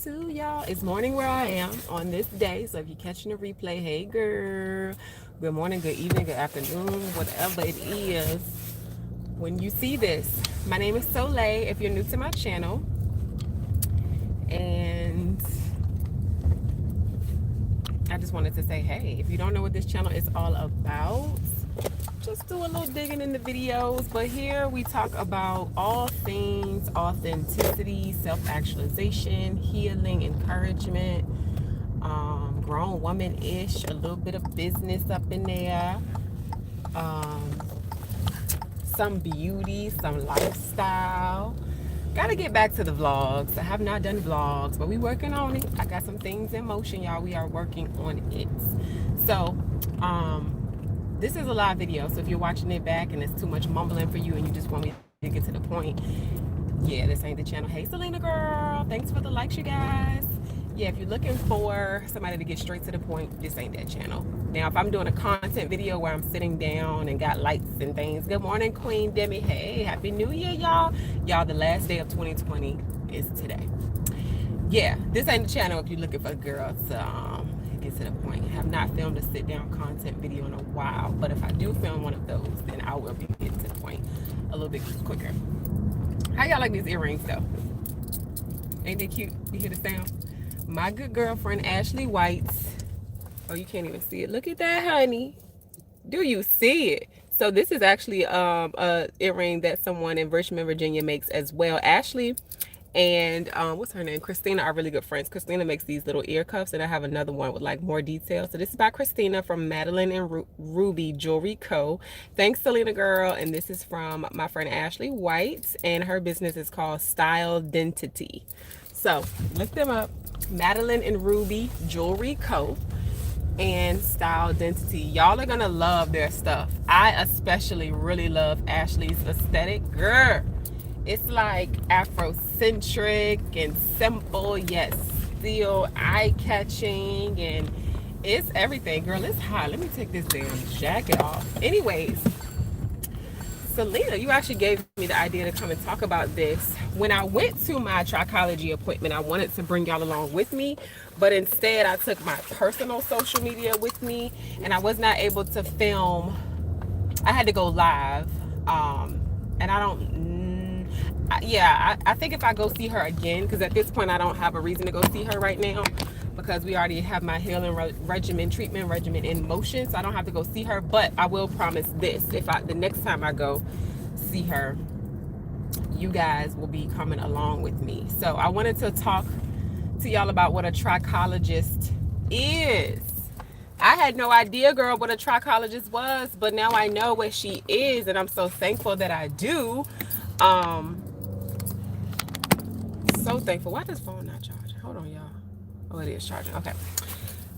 to y'all. It's morning where I am on this day. So if you're catching the replay, hey girl. Good morning, good evening, good afternoon, whatever it is when you see this. My name is Soleil if you're new to my channel. And I just wanted to say, hey, if you don't know what this channel is all about, just do a little digging in the videos. But here we talk about all things authenticity, self-actualization, healing, encouragement, grown woman-ish, a little bit of business up in there, some beauty, some lifestyle. Gotta get back to the vlogs. I have not done vlogs, but we working on it. I got some things in motion, y'all. We are working on it. So this is a live video, so if you're watching it back and it's too much mumbling for you and you just want me to get to the point, yeah, this ain't the channel. Hey Selena girl, thanks for the likes, you guys. Yeah, if you're looking for somebody to get straight to the point, this ain't that channel. Now if I'm doing a content video where I'm sitting down and got lights and things, good morning Queen Demi. Hey, happy new year, y'all. The last day of 2020 is today. Yeah, this ain't the channel if you're looking for girls to get to the point. I have not filmed a sit down content video in a while, but if I do film one of those, then I will be getting to the point a little bit quicker. How y'all like these earrings though? Ain't they cute? You hear the sound? My good girlfriend Ashley White's. Oh, you can't even see it. Look at that, honey. Do you see it? So this is actually a earring that someone in Richmond, Virginia makes as well. Ashley and what's her name? Christina are really good friends. Christina makes these little ear cuffs, and I have another one with like more details. So this is by Christina from Madeline and Ruby Jewelry Co. Thanks, Selena girl. And this is from my friend Ashley White, and her business is called Style Dentity. So look them up. Madeline and Ruby Jewelry Co. and Style Dentity. Y'all are gonna love their stuff. I especially really love Ashley's aesthetic. Girl, it's like Afrocentric and simple yet still eye-catching, and it's everything. Girl, it's hot. Let me take this damn jacket off. Anyways, Selena, you actually gave me the idea to come and talk about this. When I went to my trichology appointment, I wanted to bring y'all along with me, but instead I took my personal social media with me, and I was not able to film. I had to go live, and I don't, I think if I go see her again, because at this point I don't have a reason to go see her right now, because we already have my healing treatment regimen in motion, so I don't have to go see her. But I will promise this: the next time I go see her, you guys will be coming along with me. So I wanted to talk to y'all about what a trichologist is. I had no idea, girl, what a trichologist was, but now I know what she is, and I'm so thankful that I do. So thankful. Why is this phone not charging? Hold on, y'all. Oh, it is charging. Okay.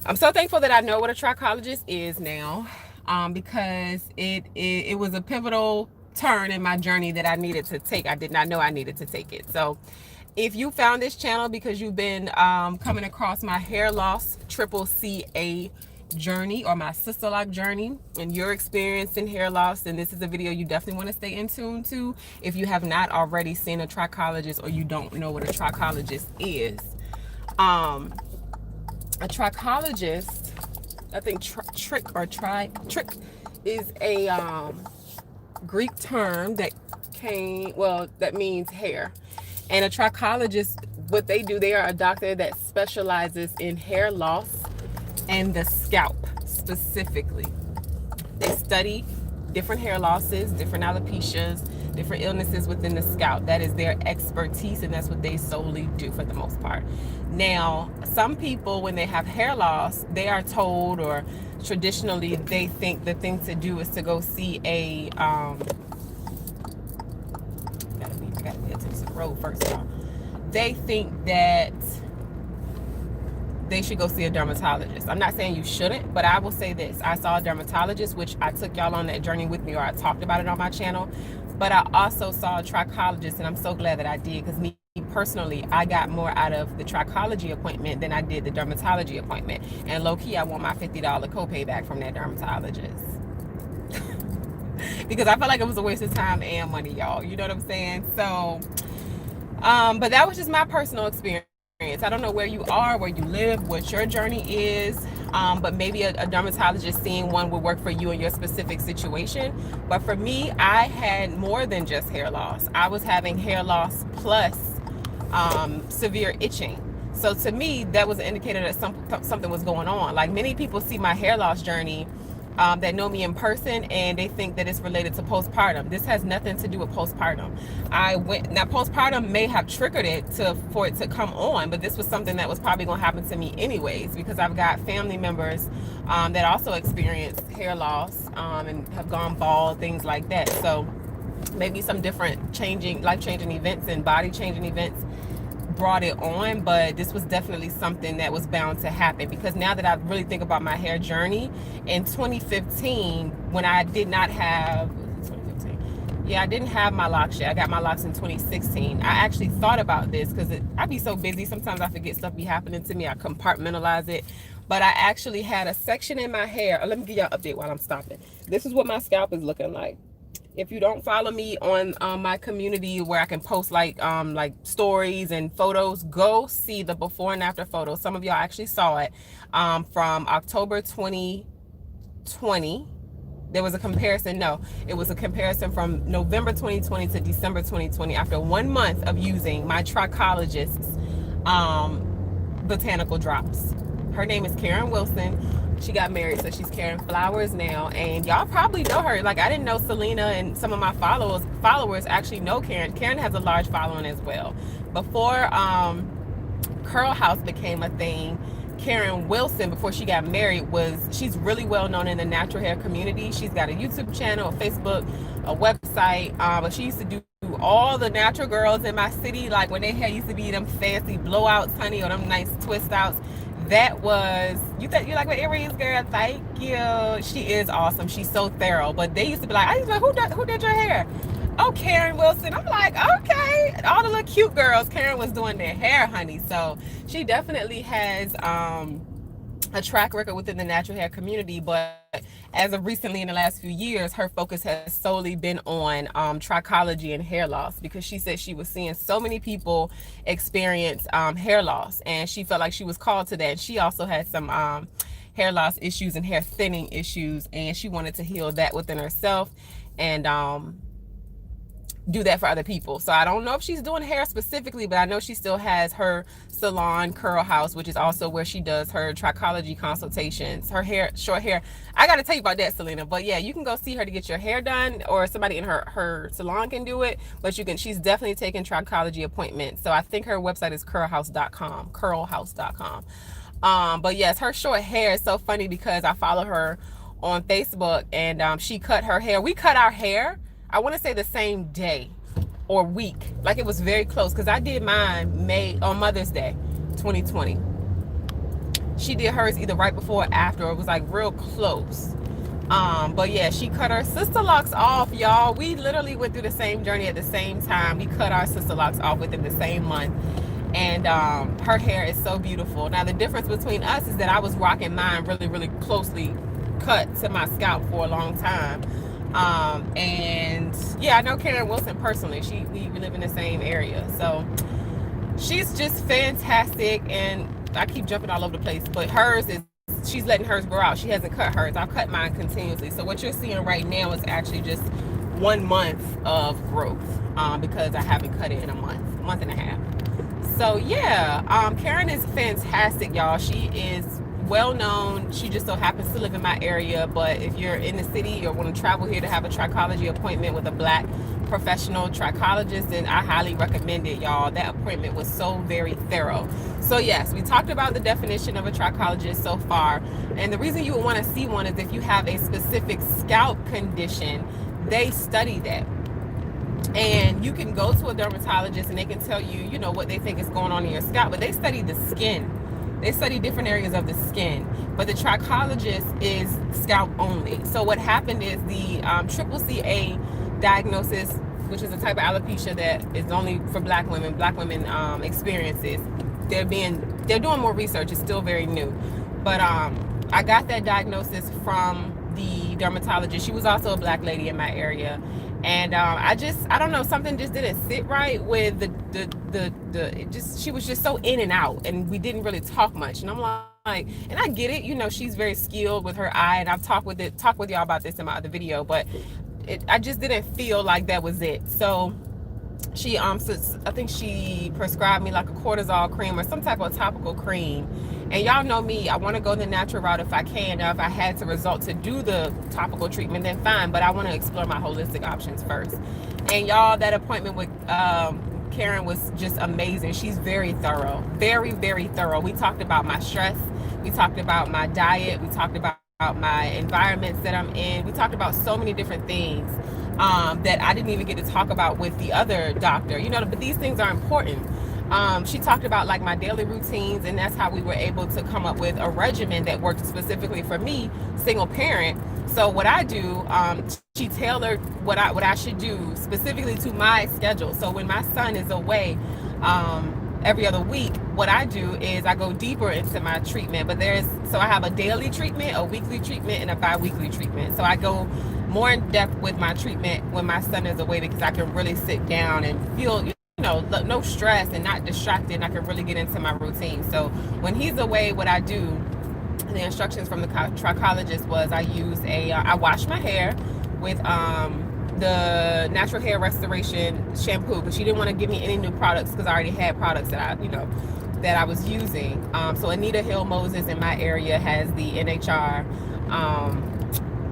I'm so thankful that I know what a trichologist is now, because it was a pivotal turn in my journey that I needed to take. I did not know I needed to take it. So if you found this channel because you've been coming across my hair loss triple CA journey or my sister lock journey, and you're experiencing hair loss, then this is a video you definitely want to stay in tune to. If you have not already seen a trichologist, or you don't know what a trichologist is, a trichologist, I think trick is a Greek term that that means hair. And a trichologist, what they do, they are a doctor that specializes in hair loss and the scalp specifically. They study different hair losses, different alopecias, different illnesses within the scalp. That is their expertise, and that's what they solely do for the most part. Now, some people, when they have hair loss, they are told, or traditionally they think the thing to do is to go see a I gotta pay attention to the road first of all. They think that they should go see a dermatologist. I'm not saying you shouldn't, but I will say this: I saw a dermatologist, which I took y'all on that journey with me, or I talked about it on my channel. But I also saw a trichologist, and I'm so glad that I did, because me personally, I got more out of the trichology appointment than I did the dermatology appointment. And low-key, I want my $50 copay back from that dermatologist. Because I felt like it was a waste of time and money, y'all. You know what I'm saying? So, but that was just my personal experience. I don't know where you are, where you live, what your journey is, but maybe a dermatologist seeing one would work for you in your specific situation. But for me, I had more than just hair loss. I was having hair loss plus severe itching. So to me, that was an indicator that something was going on. Like, many people see my hair loss journey that know me in person, and they think that it's related to postpartum. This has nothing to do with postpartum. Now postpartum may have triggered it for it to come on, but this was something that was probably going to happen to me anyways, because I've got family members that also experienced hair loss and have gone bald, things like that. So maybe some different life-changing events and body-changing events brought it on, but this was definitely something that was bound to happen, because now that I really think about my hair journey, in 2015, when I did not have 2015, yeah, I didn't have my locks yet. I got my locks in 2016. I actually thought about this because I be so busy, sometimes I forget stuff be happening to me. I compartmentalize it. But I actually had a section in my hair. Let me give y'all an update while I'm stopping. This is what my scalp is looking like. If you don't follow me on my community where I can post like stories and photos, go see the before and after photos. Some of y'all actually saw it from October 2020. There was a comparison. No, it was a comparison from November 2020 to December 2020 after 1 month of using my Trichologist's botanical drops. Her name is Karen Wilson. She got married, so she's Karen Flowers now, and y'all probably know her. Like, I didn't know Selena and some of my followers actually know Karen. Karen has a large following as well. Before Curl House became a thing, Karen Wilson, before she got married, she's really well known in the natural hair community. She's got a YouTube channel, a Facebook, a website, but she used to do all the natural girls in my city, like when they hair used to be them fancy blowouts, honey, or them nice twist outs. That was, you like what earrings, girl? Thank you. She is awesome. She's so thorough. But they used to be like, I used to be like, who did your hair? Oh, Karen Wilson. I'm like, okay. All the little cute girls, Karen was doing their hair, honey. So she definitely has a track record within the natural hair community, but as of recently, in the last few years, her focus has solely been on trichology and hair loss, because she said she was seeing so many people experience hair loss, and she felt like she was called to that. She also had some hair loss issues and hair thinning issues, and she wanted to heal that within herself and do that for other people. So I don't know if she's doing hair specifically, but I know she still has her salon, Curl House, which is also where she does her trichology consultations. Her hair, short hair, I got to tell you about that, Selena. But yeah, you can go see her to get your hair done, or somebody in her salon can do it, but she's definitely taking trichology appointments. So I think her website is curlhouse.com. But yes, her short hair is so funny because I follow her on Facebook, and she cut her hair. We cut our hair, I want to say the same day or week. Like, it was very close, because I did mine on Mother's Day 2020. She did hers either right before or after. It was like real close. But yeah, she cut her sister locks off, y'all. We literally went through the same journey at the same time. We cut our sister locks off within the same month, and her hair is so beautiful. Now, the difference between us is that I was rocking mine really, really closely cut to my scalp for a long time. And yeah, I know Karen Wilson personally. We live in the same area, so she's just fantastic. And I keep jumping all over the place, but she's letting hers grow out. She hasn't cut hers. I've cut mine continuously. So what you're seeing right now is actually just 1 month of growth, because I haven't cut it in a month and a half. So yeah, Karen is fantastic, y'all. She is well known. She just so happens to live in my area, but if you're in the city or want to travel here to have a trichology appointment with a Black professional trichologist, then I highly recommend it, y'all. That appointment was so very thorough. So yes, we talked about the definition of a trichologist so far, and the reason you would want to see one is if you have a specific scalp condition. They study that, and you can go to a dermatologist and they can tell you, what they think is going on in your scalp, but they study the skin. They study different areas of the skin, but the trichologist is scalp only. So what happened is the CCCA diagnosis, which is a type of alopecia that is only for Black women experiences. They're doing more research. It's still very new, but I got that diagnosis from the dermatologist. She was also a Black lady in my area, And I don't know, something just didn't sit right with she was just so in and out, and we didn't really talk much. And I'm like, and I get it, she's very skilled with her eye, and I've talked with y'all about this in my other video, but I just didn't feel like that was it. So I think she prescribed me like a cortisol cream or some type of topical cream. And y'all know me, I want to go the natural route if I can. Now, if I had to resort to do the topical treatment, then fine, but I want to explore my holistic options first. And y'all, that appointment with Karen was just amazing. She's very thorough, very, very thorough. We talked about my stress, we talked about my diet, we talked about my environments that I'm in. We talked about so many different things that I didn't even get to talk about with the other doctor, but these things are important. She talked about like my daily routines, and that's how we were able to come up with a regimen that worked specifically for me, single parent. So what I do, she tailored what I should do specifically to my schedule. So when my son is away, every other week, what I do is I go deeper into my treatment. So I have a daily treatment, a weekly treatment, and a bi-weekly treatment. So I go more in depth with my treatment when my son is away, because I can really sit down and feel, no stress and not distracted, and I can really get into my routine. So when he's away, what I do, the instructions from the trichologist was I wash my hair with the natural hair restoration shampoo, but she didn't want to give me any new products because I already had products that I was using. So Anita Hill Moses in my area has the NHR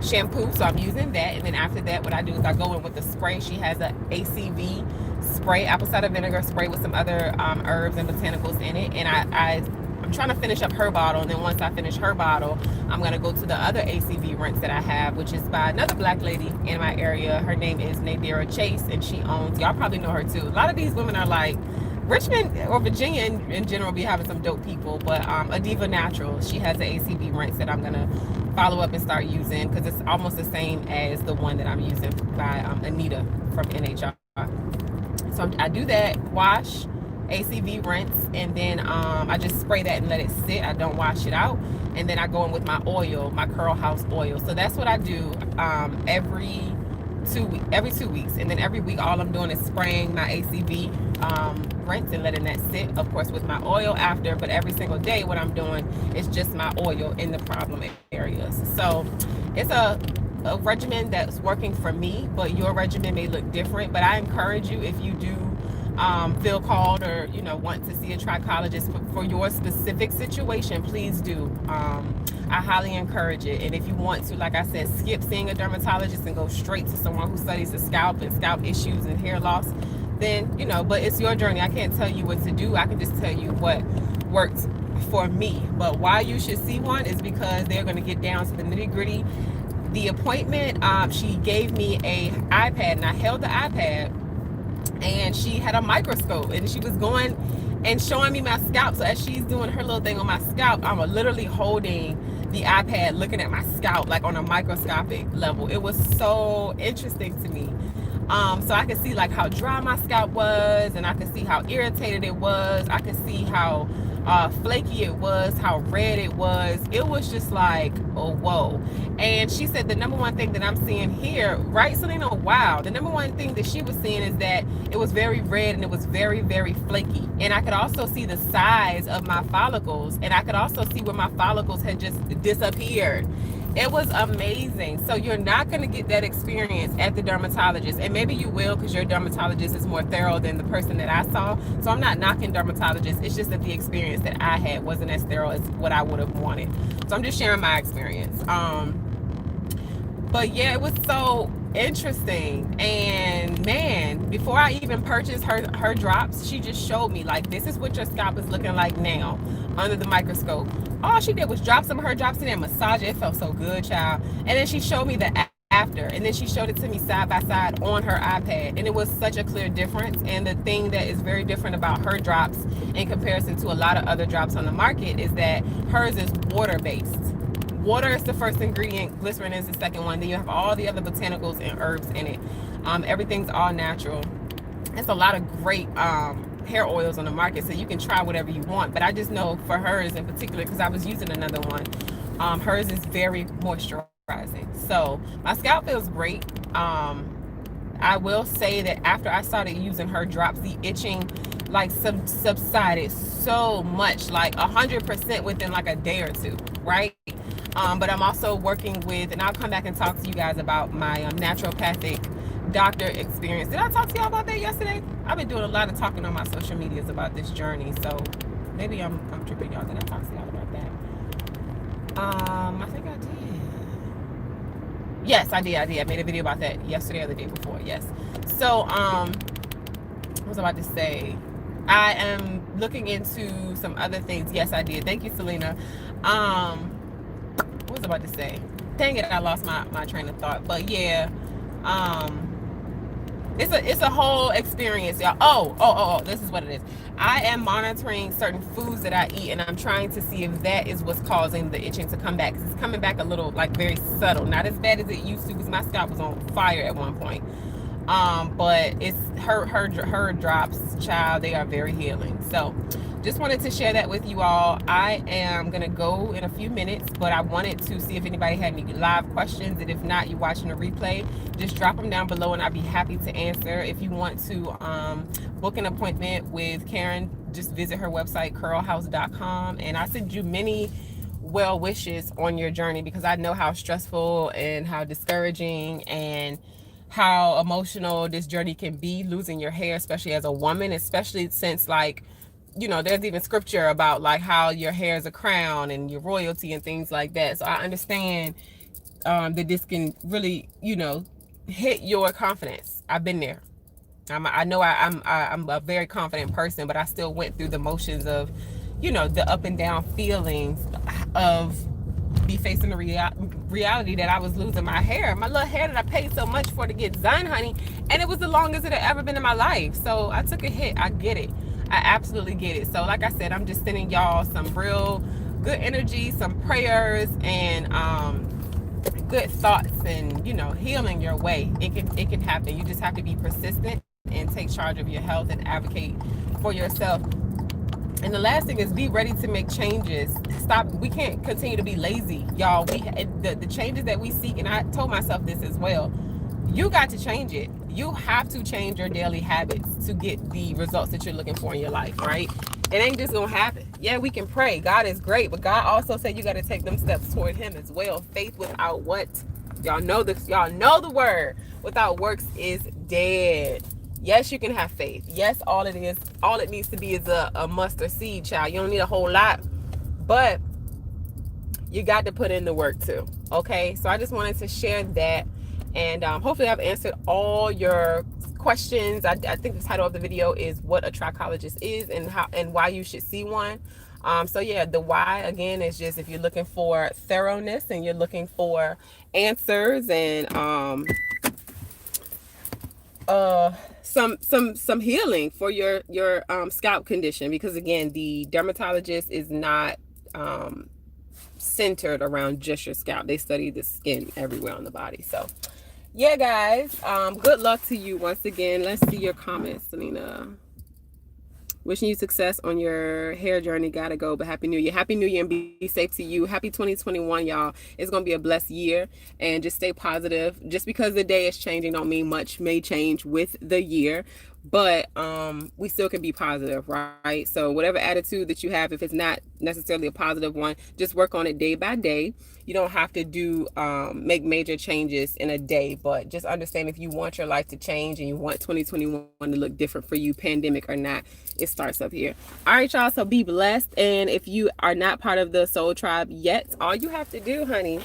shampoo, so I'm using that. And then after that, what I do is I go in with the spray. She has a ACV spray, apple cider vinegar spray, with some other herbs and botanicals in it. And I'm trying to finish up her bottle, and then once I finish her bottle, I'm going to go to the other ACV rinse that I have, which is by another black lady in my area. Her name is Nadira Chase, and she owns, y'all probably know her too. A lot of these women are like, Richmond or Virginia in general be having some dope people, but Adiva Natural, she has the ACV rinse that I'm going to follow up and start using, because it's almost the same as the one that I'm using by Anita from NHR. So I do that, wash, ACV rinse, and then I just spray that and let it sit. I don't wash it out. And then I go in with my oil, my Curl House oil. So that's what I do every 2 weeks. And then every week, all I'm doing is spraying my ACV rinse and letting that sit, of course, with my oil after. But every single day, what I'm doing is just my oil in the problem areas. So it's a regimen that's working for me, but your regimen may look different. But I encourage you, if you do feel called or want to see a trichologist for your specific situation, please do. I highly encourage it. And if you want to, like I said, skip seeing a dermatologist and go straight to someone who studies the scalp and scalp issues and hair loss, then but it's your journey. I can't tell you what to do. I can just tell you what works for me. But why you should see one is because they're going to get down to the nitty-gritty. The appointment, she gave me a iPad, and I held the iPad, and she had a microscope, and she was going and showing me my scalp. So as she's doing her little thing on my scalp, I'm literally holding the iPad, looking at my scalp like on a microscopic level. It was so interesting to me. So I could see like how dry my scalp was, and I could see how irritated it was. I could see how flaky it was, how red it was. It was just like, oh, whoa. And she said the number one thing that I'm seeing here, right, Selena? Wow. The number one thing that she was seeing is that it was very red and it was very, very flaky. And I could also see the size of my follicles, and I could also see where my follicles had just disappeared. It was amazing. So you're not going to get that experience at the dermatologist, and maybe you will because your dermatologist is more thorough than the person that I saw. So I'm not knocking dermatologists. It's just that the experience that I had wasn't as thorough as what I would have wanted. So I'm just sharing my experience. But yeah, it was so interesting. And man, before I even purchased her drops, she just showed me like, this is what your scalp is looking like now under the microscope. All she did was drop some of her drops in there and massage it. It felt so good, child. And then she showed me the after, and then she showed it to me side by side on her iPad, and it was such a clear difference. And the thing that is very different about her drops in comparison to a lot of other drops on the market is that hers is water-based. Water is the first ingredient, glycerin is the second one, then you have all the other botanicals and herbs in it. Everything's all natural. It's a lot of great hair oils on the market, so you can try whatever you want. But I just know for hers in particular, because I was using another one, hers is very moisturizing. So my scalp feels great. I will say that after I started using her drops, the itching like subsided so much, like 100% within like a day or two, right? But I'm also working with, and I'll come back and talk to you guys about my naturopathic doctor experience. Did I talk to y'all about that yesterday? I've been doing a lot of talking on my social medias about this journey, so maybe I'm tripping y'all. Did I talk to y'all about that? I think I did. Yes, I did. I made a video about that yesterday or the day before. Yes. So, what was I about to say? I am looking into some other things. Yes, I did. Thank you, Selena. What was I about to say? Dang it, I lost my train of thought. But yeah, it's a whole experience, y'all. Oh, this is what it is. I am monitoring certain foods that I eat, and I'm trying to see if that is what's causing the itching to come back. It's coming back a little, like, very subtle, not as bad as it used to, because my scalp was on fire at one point. But it's her drops, child, they are very healing. So just wanted to share that with you all. I am gonna go in a few minutes, but I wanted to see if anybody had any live questions, and if not, you're watching a replay, just drop them down below and I'll be happy to answer. If you want to book an appointment with Karen, just visit her website, curlhouse.com, and I send you many well wishes on your journey, because I know how stressful and how discouraging and how emotional this journey can be, losing your hair, especially as a woman, especially since, like, you know, there's even scripture about like how your hair is a crown and your royalty and things like that. So I understand that this can really, you know, hit your confidence. I've been there. I know I'm a very confident person, but I still went through the motions of, you know, the up and down feelings of be facing the reality that I was losing my hair, my little hair that I paid so much for to get done, honey, and it was the longest it had ever been in my life. So I took a hit. I get it. I absolutely get it. So like I said, I'm just sending y'all some real good energy, some prayers, and good thoughts, and, you know, healing your way. It can happen. You just have to be persistent and take charge of your health and advocate for yourself. And the last thing is, be ready to make changes. We can't continue to be lazy, y'all. The changes that we seek, and I told myself this as well, you got to change it. You have to change your daily habits to get the results that you're looking for in your life, right? It ain't just gonna happen. Yeah, we can pray. God is great, but God also said you got to take them steps toward him as well. Faith without what? Y'all know this. Y'all know the word. Without works is dead. Yes, you can have faith. Yes, all it needs to be is a mustard seed, child. You don't need a whole lot, but you got to put in the work too. Okay, so I just wanted to share that, and hopefully I've answered all your questions. I think the title of the video is what a trichologist is, and how and why you should see one. So yeah, the why again is just if you're looking for thoroughness and you're looking for answers, and some healing for your scalp condition, because again, the dermatologist is not centered around just your scalp. They study the skin everywhere on the body. So yeah, guys, good luck to you once again. Let's see your comments, Selena. Wishing you success on your hair journey. Gotta go, but happy new year. Happy new year, and be safe to you. Happy 2021, y'all. It's gonna be a blessed year, and just stay positive. Just because the day is changing don't mean much may change with the year, but we still can be positive, right? So whatever attitude that you have, if it's not necessarily a positive one, just work on it day by day. You don't have to make major changes in a day, but just understand, if you want your life to change and you want 2021 to look different for you, pandemic or not, it starts up here. All right, y'all, so be blessed. And if you are not part of the Soul Tribe yet, all you have to do, honey,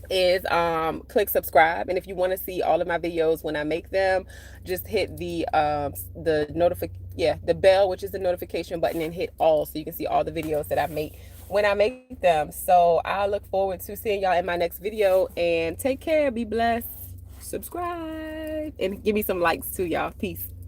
is click subscribe. And if you want to see all of my videos when I make them, just hit the bell, which is the notification button, and hit all, so you can see all the videos that I make when I make them. So I look forward to seeing y'all in my next video, and take care, be blessed, subscribe, and give me some likes too, y'all. Peace.